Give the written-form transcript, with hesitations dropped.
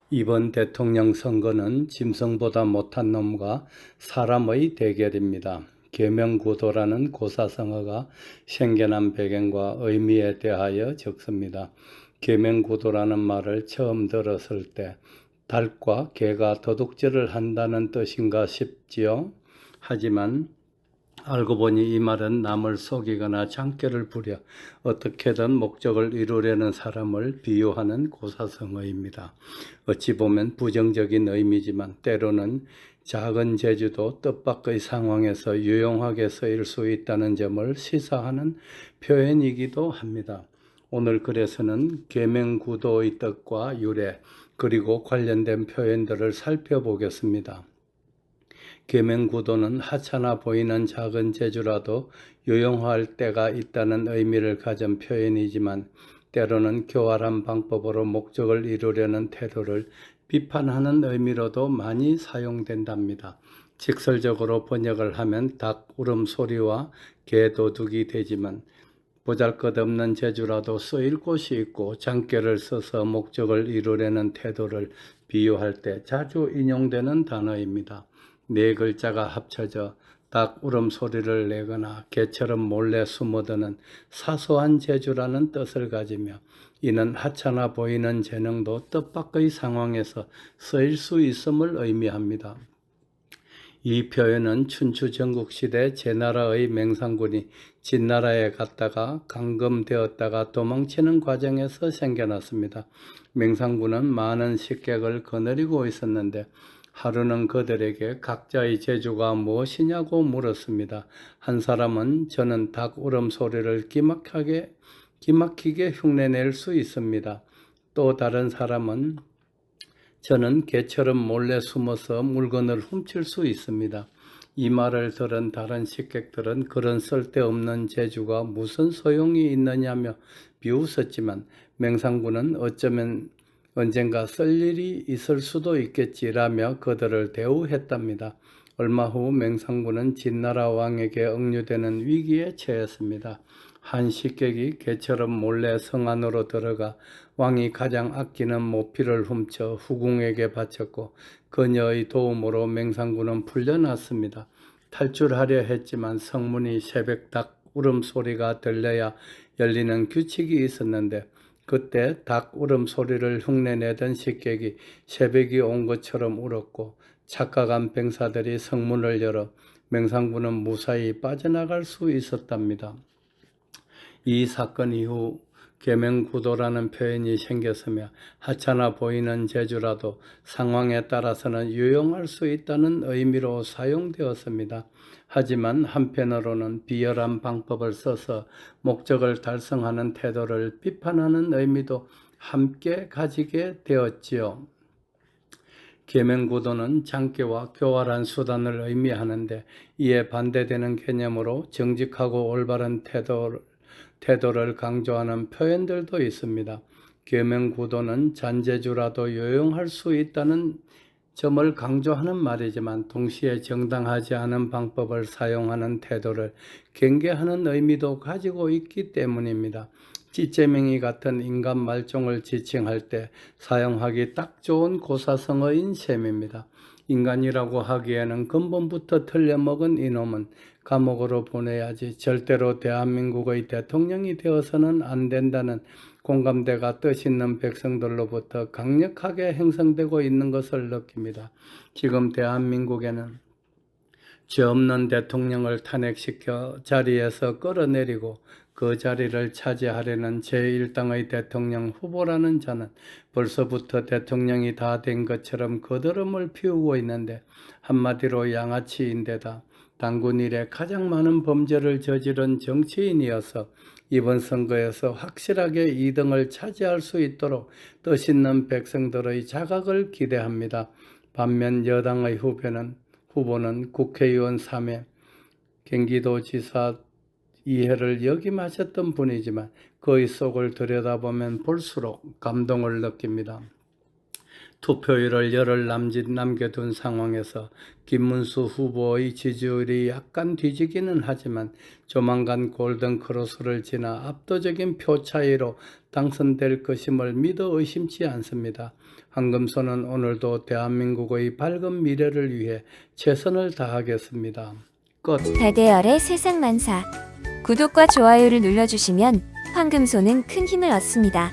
이번 대통령 선거는 짐승보다 못한 놈과 사람의 대결입니다. 계명구도라는 고사성어가 생겨난 배경과 의미에 대하여 적습니다. 계명구도라는 말을 처음 들었을 때 닭과 개가 도둑질을 한다는 뜻인가 싶지요. 하지만 알고 보니 이 말은 남을 속이거나 장깨를 부려 어떻게든 목적을 이루려는 사람을 비유하는 고사성어입니다. 어찌 보면 부정적인 의미지만 때로는 작은 재주도 뜻밖의 상황에서 유용하게 쓰일 수 있다는 점을 시사하는 표현이기도 합니다. 오늘 글에서는 계명구도의 뜻과 유래 그리고 관련된 표현들을 살펴보겠습니다. 계명구도는 하찮아 보이는 작은 재주라도 유용할 때가 있다는 의미를 가진 표현이지만 때로는 교활한 방법으로 목적을 이루려는 태도를 비판하는 의미로도 많이 사용된답니다. 직설적으로 번역을 하면 닭 울음소리와 개 도둑이 되지만 보잘것없는 재주라도 쓰일 곳이 있고 장깨를 써서 목적을 이루려는 태도를 비유할 때 자주 인용되는 단어입니다. 네 글자가 합쳐져 닭 울음소리를 내거나 개처럼 몰래 숨어드는 사소한 재주라는 뜻을 가지며 이는 하찮아 보이는 재능도 뜻밖의 상황에서 쓰일 수 있음을 의미합니다. 이 표현은 춘추 전국시대 제나라의 맹상군이 진나라에 갔다가 감금되었다가 도망치는 과정에서 생겨났습니다. 맹상군은 많은 식객을 거느리고 있었는데 하루는 그들에게 각자의 재주가 무엇이냐고 물었습니다. 한 사람은 저는 닭 울음소리를 기막히게 흉내낼 수 있습니다. 또 다른 사람은 저는 개처럼 몰래 숨어서 물건을 훔칠 수 있습니다. 이 말을 들은 다른 식객들은 그런 쓸데없는 재주가 무슨 소용이 있느냐며 비웃었지만 맹상군은 어쩌면 언젠가 쓸 일이 있을 수도 있겠지라며 그들을 대우했답니다. 얼마 후 맹상군은 진나라 왕에게 억류되는 위기에 처했습니다. 한 식객이 개처럼 몰래 성 안으로 들어가 왕이 가장 아끼는 모피를 훔쳐 후궁에게 바쳤고 그녀의 도움으로 맹상군은 풀려났습니다. 탈출하려 했지만 성문이 새벽 닭 울음소리가 들려야 열리는 규칙이 있었는데 그때 닭 울음소리를 흉내내던 식객이 새벽이 온 것처럼 울었고 착각한 병사들이 성문을 열어 맹상군은 무사히 빠져나갈 수 있었답니다. 이 사건 이후 계명구도라는 표현이 생겼으며 하찮아 보이는 재주라도 상황에 따라서는 유용할 수 있다는 의미로 사용되었습니다. 하지만 한편으로는 비열한 방법을 써서 목적을 달성하는 태도를 비판하는 의미도 함께 가지게 되었지요. 계명구도는 장깨와 교활한 수단을 의미하는데 이에 반대되는 개념으로 정직하고 올바른 태도를 강조하는 표현들도 있습니다. 계명구도는 잔재주라도 요용할 수 있다는 점을 강조하는 말이지만 동시에 정당하지 않은 방법을 사용하는 태도를 경계하는 의미도 가지고 있기 때문입니다. 찌재맹이 같은 인간 말종을 지칭할 때 사용하기 딱 좋은 고사성어인 셈입니다. 인간이라고 하기에는 근본부터 틀려먹은 이놈은 감옥으로 보내야지 절대로 대한민국의 대통령이 되어서는 안 된다는 공감대가 뜻있는 백성들로부터 강력하게 형성되고 있는 것을 느낍니다. 지금 대한민국에는 죄 없는 대통령을 탄핵시켜 자리에서 끌어내리고 그 자리를 차지하려는 제1당의 대통령 후보라는 자는 벌써부터 대통령이 다 된 것처럼 거드름을 피우고 있는데 한마디로 양아치인데다 당군 일에 가장 많은 범죄를 저지른 정치인이어서 이번 선거에서 확실하게 2등을 차지할 수 있도록 뜻있는 백성들의 자각을 기대합니다. 반면 여당의 후보는 국회의원 3회, 경기도지사 2회를 역임하셨던 분이지만 그의 속을 들여다보면 볼수록 감동을 느낍니다. 투표율을 열흘 남겨둔 상황에서 김문수 후보의 지지율이 약간 뒤지기는 하지만 조만간 골든크로스를 지나 압도적인 표 차이로 당선될 것임을 믿어 의심치 않습니다. 황금소는 오늘도 대한민국의 밝은 미래를 위해 최선을 다하겠습니다. 끝. 달대열의 세상만사. 구독과 좋아요를 눌러주시면 황금소는 큰 힘을 얻습니다.